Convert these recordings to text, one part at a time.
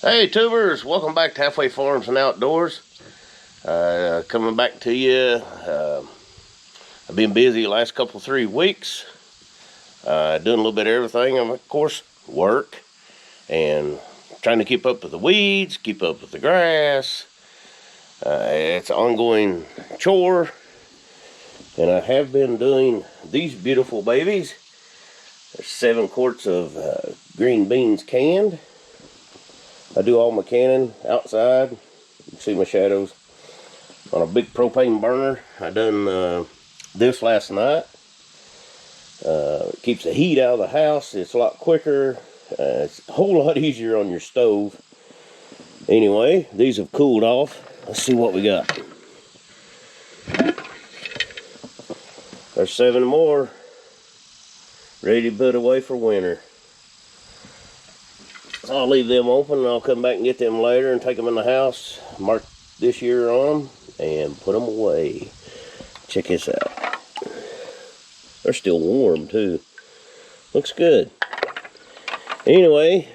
Hey tubers, welcome back to Halfway Farms and Outdoors. Coming back to you. I've been busy the last 3 weeks, doing a little bit of everything. And of course, work and trying to keep up with the weeds, keep up with the grass. It's an ongoing chore, and I have been doing these beautiful babies. There's 7 quarts of green beans canned. I do all my canning outside. You can see my shadows on a big propane burner. I done this last night. It keeps the heat out of the house. It's a lot quicker. It's a whole lot easier on your stove. Anyway, these have cooled off. Let's see what we got. There's 7 more ready to put away for winter. I'll leave them open and I'll come back and get them later and take them in the house, mark this year on them, and put them away. Check this out. They're still warm too. Looks good. Anyway.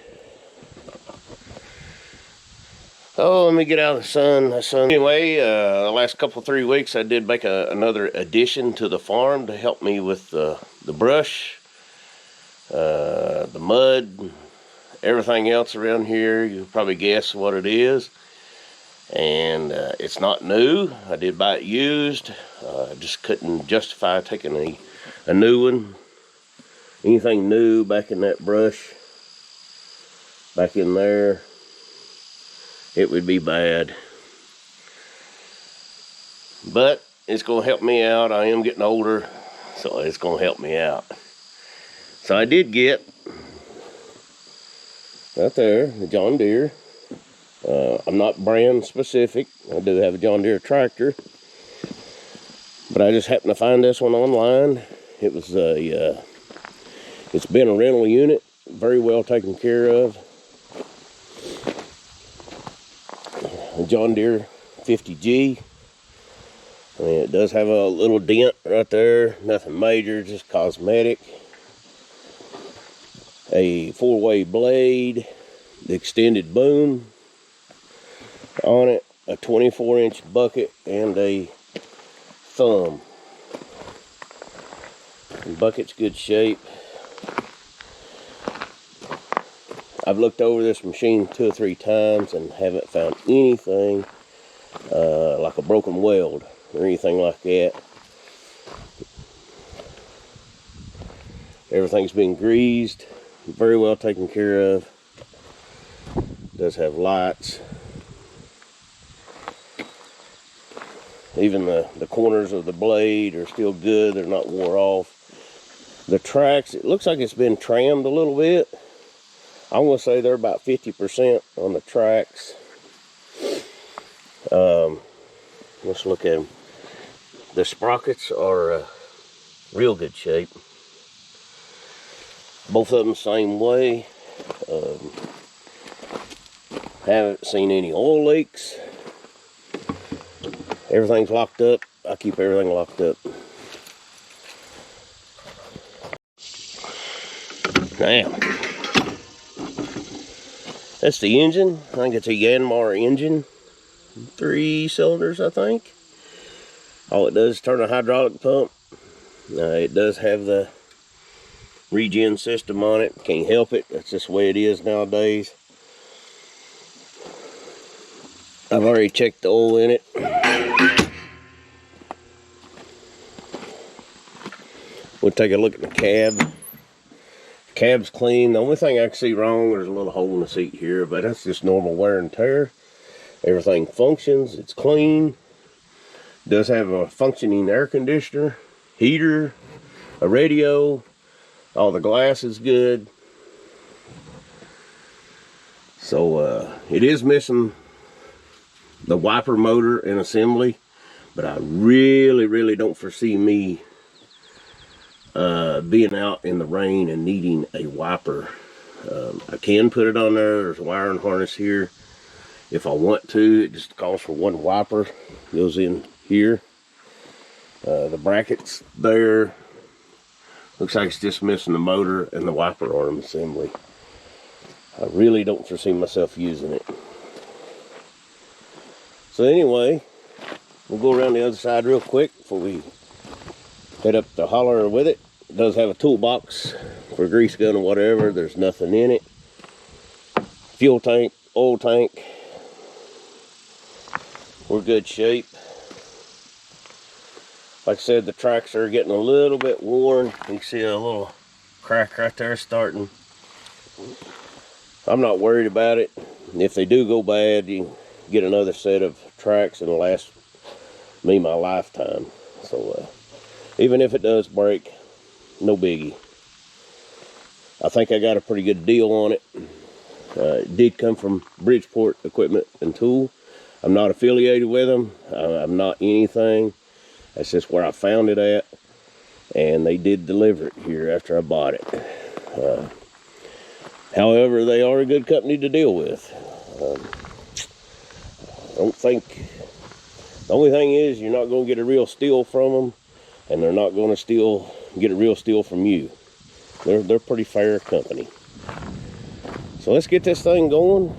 Oh, let me get out of the sun. Anyway, the last 3 weeks I did make another addition to the farm to help me with the brush, the mud, everything else around here. You probably guess what it is. And it's not new. I did buy it used. I just couldn't justify taking a new one. Anything new back in that brush, back in there, it would be bad. But it's going to help me out. I am getting older, so it's going to help me out. So I did get, right there, the John Deere. I'm not brand specific. I do have a John Deere tractor, but I just happened to find this one online. It was it's been a rental unit, very well taken care of. A John Deere 50G. I mean, it does have a little dent right there, nothing major, just cosmetic. A 4-way blade, the extended boom on it, a 24-inch bucket, and a thumb. The bucket's good shape. I've looked over this machine 2 or 3 times and haven't found anything like a broken weld or anything like that. Everything's been greased, very well taken care of. It does have lights. Even the corners of the blade are still good. They're not wore off. The tracks, it looks like it's been trimmed a little bit. I'm going to say they're about 50% on the tracks. Let's look at them. The sprockets are real good shape. Both of them same way. Haven't seen any oil leaks. Everything's locked up. I keep everything locked up. Now, that's the engine. I think it's a Yanmar engine. 3 cylinders, I think. All it does is turn a hydraulic pump. It does have the regen system on it. Can't help it. That's just the way it is nowadays. I've already checked the oil in it. We'll take a look at the cab. The cab's clean. The only thing I can see wrong, there's a little hole in the seat here, but that's just normal wear and tear. Everything functions. It's clean. It does have a functioning air conditioner, heater, a radio. All the glass is good. So it is missing the wiper motor and assembly, but I really don't foresee me being out in the rain and needing a wiper. I can put it on there. There's a wiring harness here if I want to. It just calls for 1 wiper. Goes in here. The brackets there. Looks like it's just missing the motor and the wiper arm assembly. I really don't foresee myself using it. So anyway, we'll go around the other side real quick before we head up the holler with it. It does have a toolbox for a grease gun or whatever. There's nothing in it. Fuel tank, oil tank. We're good shape. Like I said, the tracks are getting a little bit worn. You can see a little crack right there starting. I'm not worried about it. If they do go bad, you can get another set of tracks and it'll last me my lifetime. So even if it does break, no biggie. I think I got a pretty good deal on it. It did come from Bridgeport Equipment and Tool. I'm not affiliated with them. I'm not anything. That's just where I found it at. And they did deliver it here after I bought it. However, they are a good company to deal with. I don't think... The only thing is, you're not going to get a real steal from them. And they're not going to get a real steal from you. They're pretty fair company. So let's get this thing going.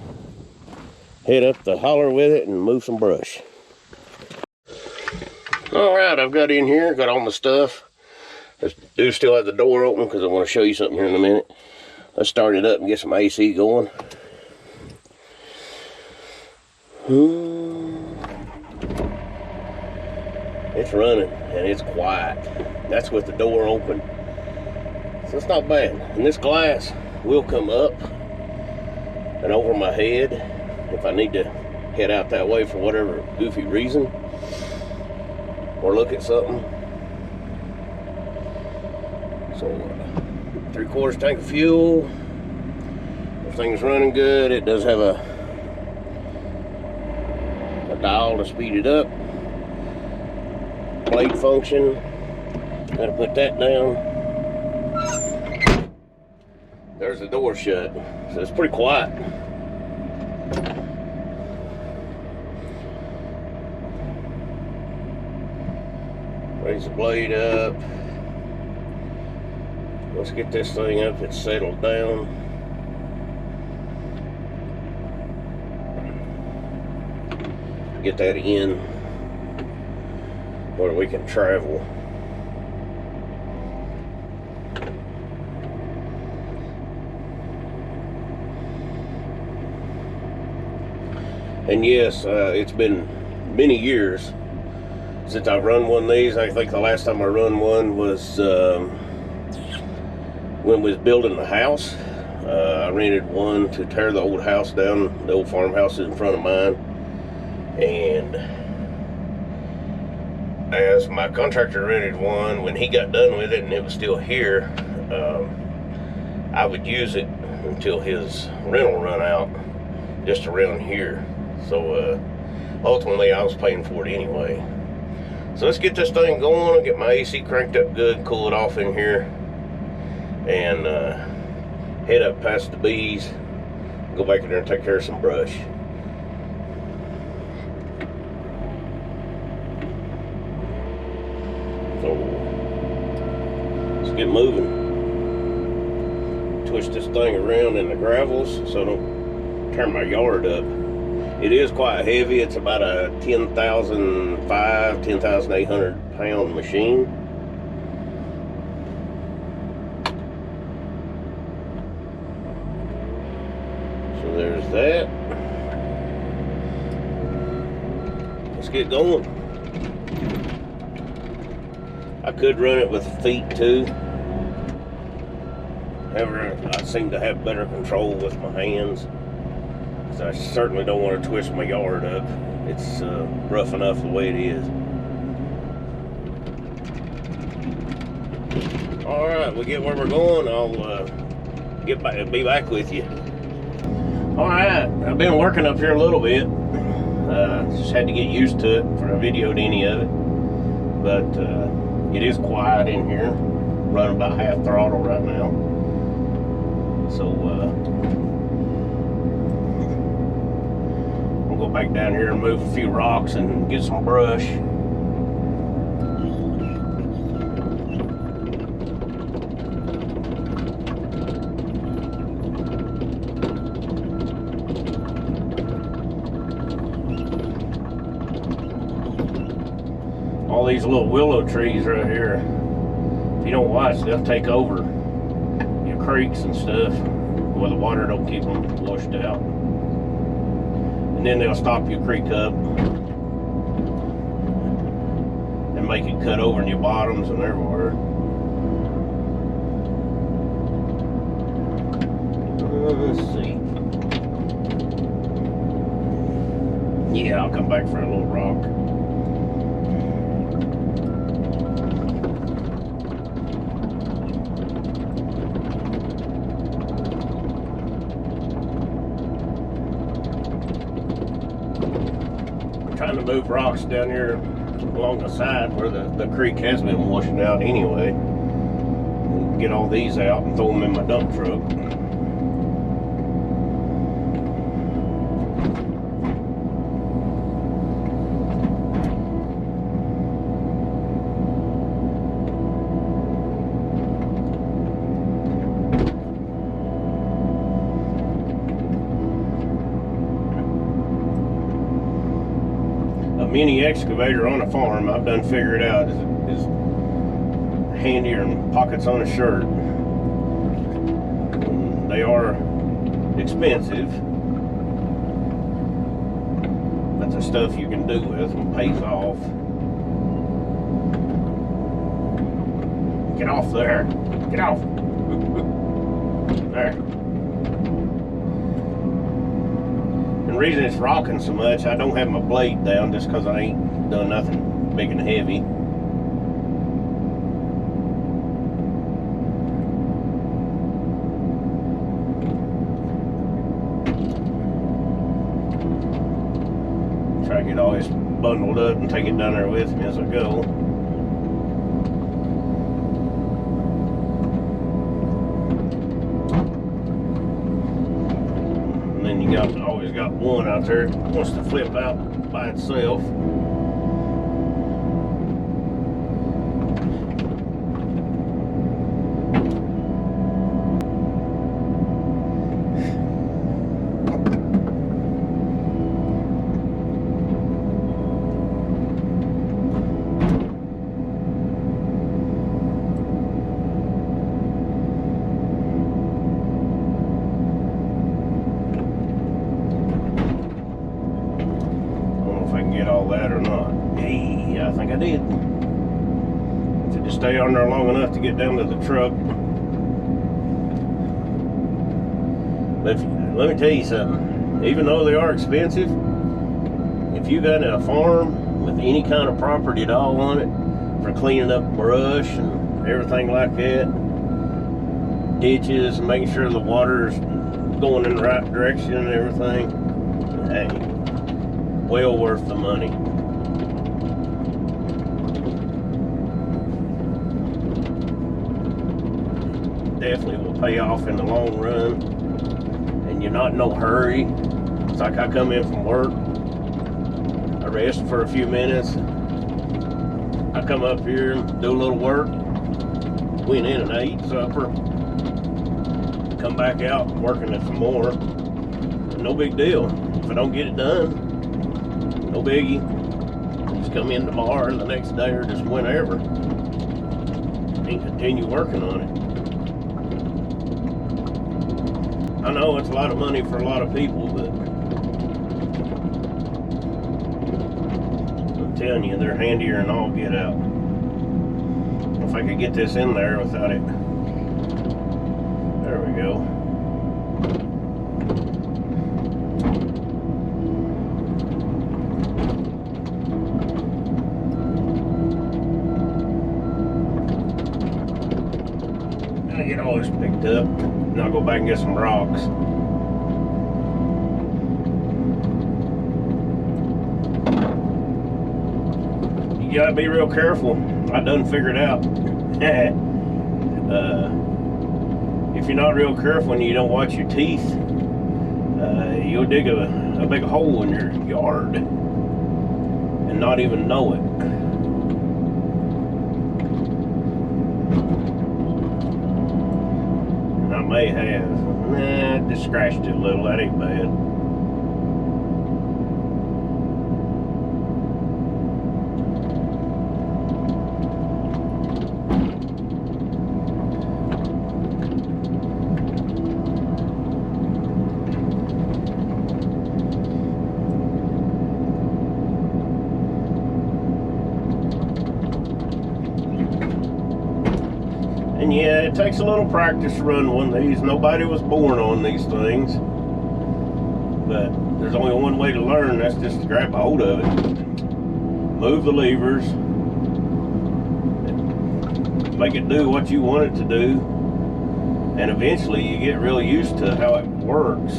Head up the holler with it and move some brush. Alright, I've got in here, got all my stuff. I do still have the door open because I want to show you something here in a minute. Let's start it up and get some AC going. It's running and it's quiet. That's with the door open. So it's not bad. And this glass will come up and over my head if I need to head out that way for whatever goofy reason, or look at something. So 3/4 tank of fuel. Everything's running good. It does have a dial to speed it up. Blade function. Gotta put that down. There's the door shut. So it's pretty quiet. Raise the blade up. Let's get this thing up. It's settled down. Get that in where we can travel. And yes, it's been many years since I've run one of these. I think the last time I run one was when we was building the house. I rented one to tear the old house down, the old farmhouse in front of mine. And as my contractor rented one, when he got done with it and it was still here, I would use it until his rental run out, just around here. So ultimately I was paying for it anyway. So let's get this thing going. I'll get my AC cranked up good, cool it off in here, and head up past the bees, go back in there and take care of some brush. So let's get moving. Twist this thing around in the gravels so I don't tear my yard up. It is quite heavy. It's about a 10,800 pound machine. So there's that. Let's get going. I could run it with feet too. However, I seem to have better control with my hands. I certainly don't want to twist my yard up. It's rough enough the way it is. Alright, we get where we're going. I'll be back with you. Alright, I've been working up here a little bit. Just had to get used to it before I videoed any of it. But it is quiet in here. Running about half throttle right now. So go back down here and move a few rocks and get some brush. these little willow trees right here, if you don't watch, they'll take over your creeks and stuff where the water don't keep them washed out. And then they'll stop your creek up and make it cut over in your bottoms and everywhere. Let's see. Yeah, I'll come back for a little rock. I'm trying to move rocks down here along the side where the creek has been washing out anyway. Get all these out and throw them in my dump truck. Mini excavator on a farm, I've done figured out, is handier than pockets on a shirt. They are expensive, but the stuff you can do with them pays off. Get off there. Get off. There. The reason it's rocking so much, I don't have my blade down just because I ain't done nothing big and heavy. Try to get all this bundled up and take it down there with me as I go. And then you always got one out there that wants to flip out by itself. Get all that or not. Hey, I think I did. If it just stay on there long enough to get down to the truck. But let me tell you something. Even though they are expensive, if you got a farm with any kind of property at all on it for cleaning up brush and everything like that, ditches and making sure the water's going in the right direction and everything, hey, well worth the money. Definitely will pay off in the long run, and you're not in no hurry. It's like I come in from work, I rest for a few minutes, I come up here and do a little work, went in and ate supper, come back out working it some more. No big deal. If I don't get it done, no biggie. Just come in tomorrow or the next day or just whenever and continue working on it. I know it's a lot of money for a lot of people, but I'm telling you, they're handier than all get out. If I could get this in there without it. There we go. Get all this picked up, and I'll go back and get some rocks. You gotta be real careful. I done figured out. If you're not real careful and you don't watch your teeth, you'll dig a big hole in your yard and not even know it. I may have, just scratched it a little, that ain't bad. And yeah, it takes a little practice to run one of these. Nobody was born on these things. But there's only one way to learn, that's just to grab a hold of it. Move the levers. Make it do what you want it to do. And eventually you get real used to how it works.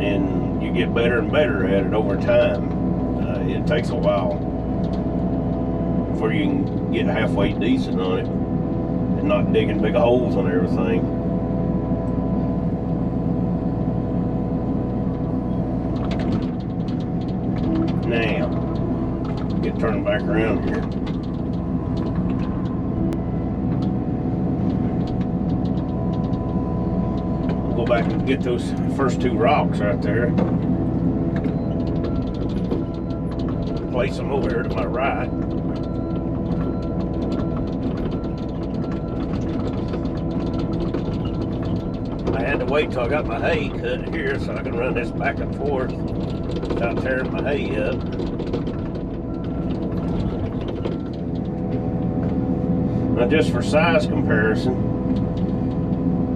And you get better and better at it over time. It takes a while before you can get halfway decent on it and not digging big holes on everything. Now, get turned back around here. We'll go back and get those first two rocks right there. Place them over here to my right. I had to wait till I got my hay cut here so I can run this back and forth without tearing my hay up. Now just for size comparison,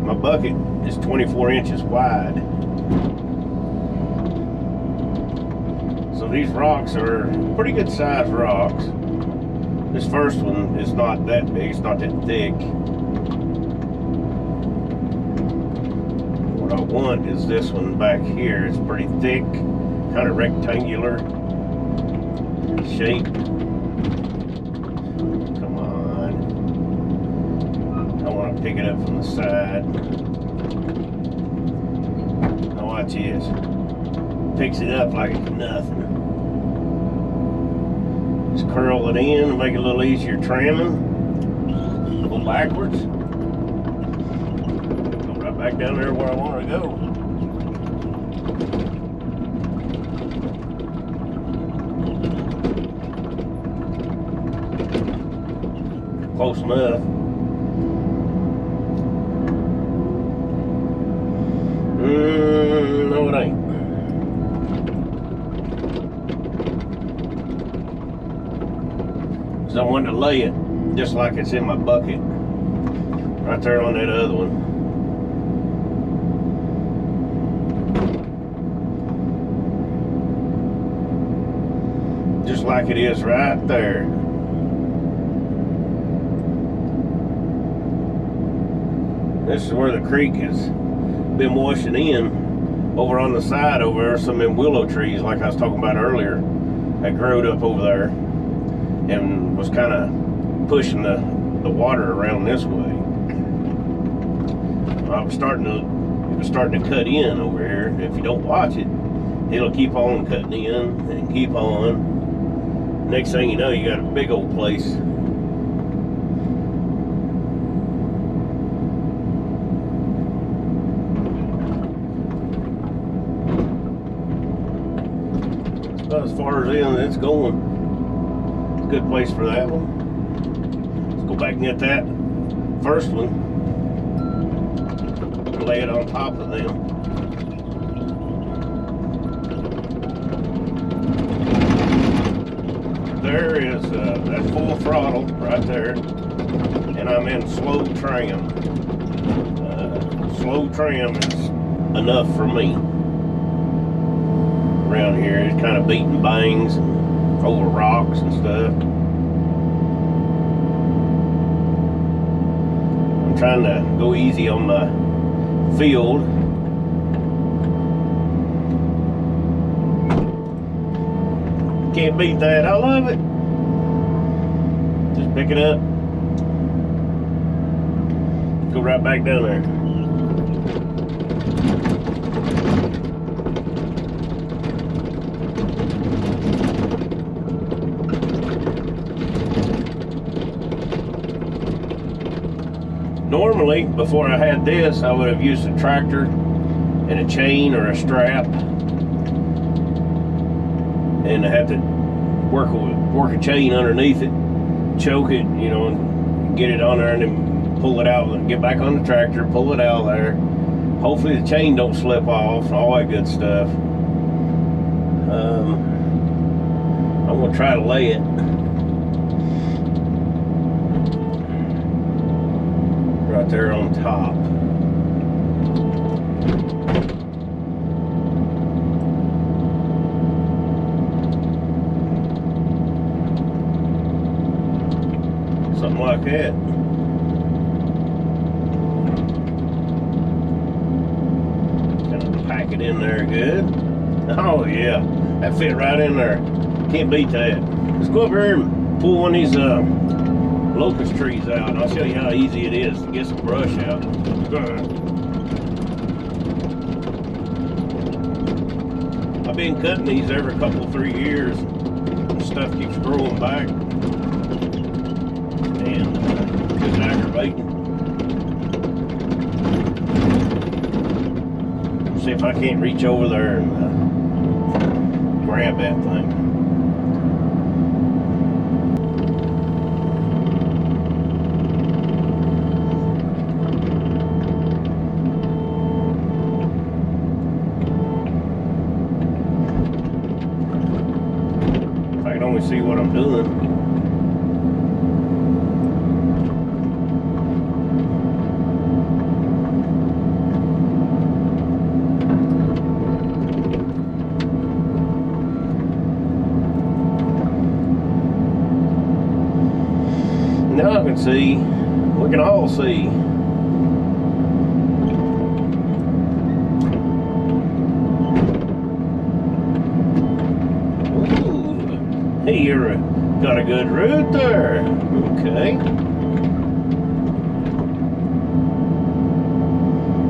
my bucket is 24 inches wide. So these rocks are pretty good sized rocks. This first one is not that big, it's not that thick. What I want is this one back here. It's pretty thick, kind of rectangular shape. Come on. I want to pick it up from the side. Now watch this. Picks it up like it's nothing. Just curl it in and make it a little easier tramming. Go backwards. Go right back down there where I want to go. Close enough. No, it ain't. I wanted to lay it just like it's in my bucket right there on that other one. Just like it is right there. This is where the creek has been washing in. Over on the side over there, some of them willow trees like I was talking about earlier that growed up over there and was kind of pushing the water around this way. It was starting to cut in over here. If you don't watch it, it'll keep on cutting in and keep on. Next thing you know, you got a big old place. About as far as in it's going. Good place for that one. Let's go back and get that first one. Lay it on top of them. There is that's full throttle right there, and I'm in slow tram. Slow tram is enough for me. Around here, it's kind of beating bangs and over rocks and stuff. I'm trying to go easy on my field. Can't beat that. I love it. Just pick it up. Go right back down there. Normally, before I had this, I would have used a tractor and a chain or a strap, and I had to work a chain underneath it, choke it, you know, and get it on there, and then pull it out, and get back on the tractor, pull it out there. Hopefully the chain don't slip off, all that good stuff. I'm gonna try to lay it. right there on top. Something like that. Kind of pack it in there good. Oh yeah, that fit right in there. Can't beat that. Let's go over here and pull one of these locust trees out, and I'll show you how easy it is to get some brush out. I've been cutting these every couple, 3 years. And stuff keeps growing back. And it's aggravating. See if I can't reach over there and grab that thing. If I can only see what I'm doing. Now I can see, we can all see. Ooh, hey, you're got a good root there. Okay.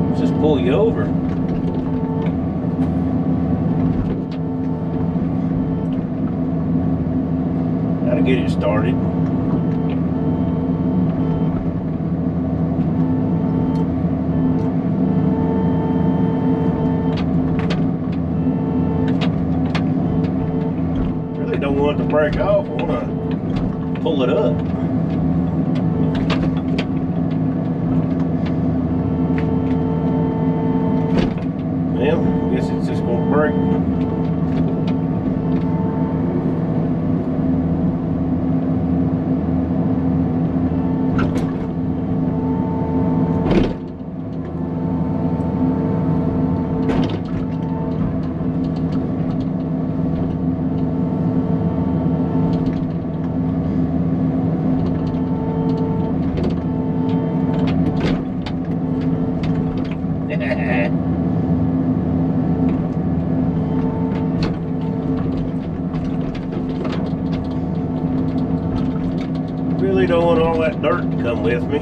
Let's just pull you over. Gotta get it started. Don't want it to break off. I want to pull it up. Well, I guess it's just going to break. Really don't want all that dirt to come with me.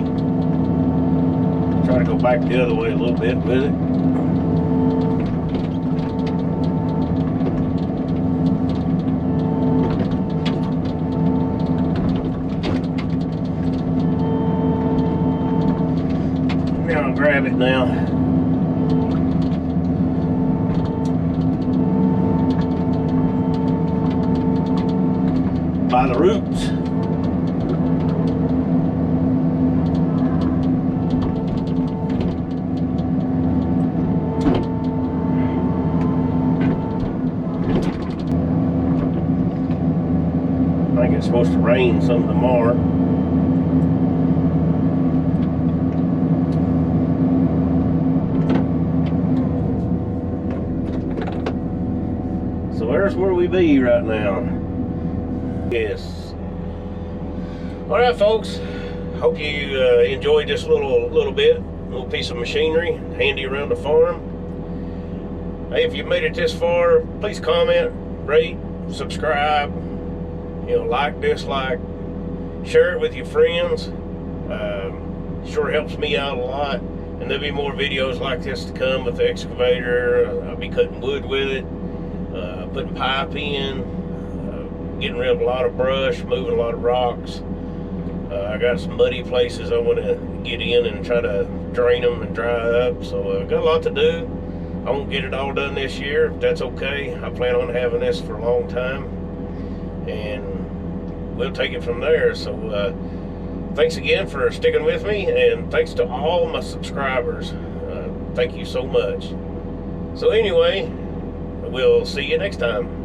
Try to go back the other way a little bit with it. Now I'll grab it now. By the roots. I think it's supposed to rain some tomorrow. So there's where we be right now. Yes. All right, folks. Hope you enjoyed this little piece of machinery handy around the farm. Hey, if you made it this far, please comment, rate, subscribe. You know, like, dislike, share it with your friends. Sure helps me out a lot. And there'll be more videos like this to come with the excavator. I'll be cutting wood with it, putting pipe in, getting rid of a lot of brush, moving a lot of rocks. I got some muddy places I want to get in and try to drain them and dry up. So I've got a lot to do. I won't get it all done this year. That's okay. I plan on having this for a long time. And we'll take it from there. So thanks again for sticking with me, and thanks to all my subscribers. Thank you so much. So anyway, we'll see you next time.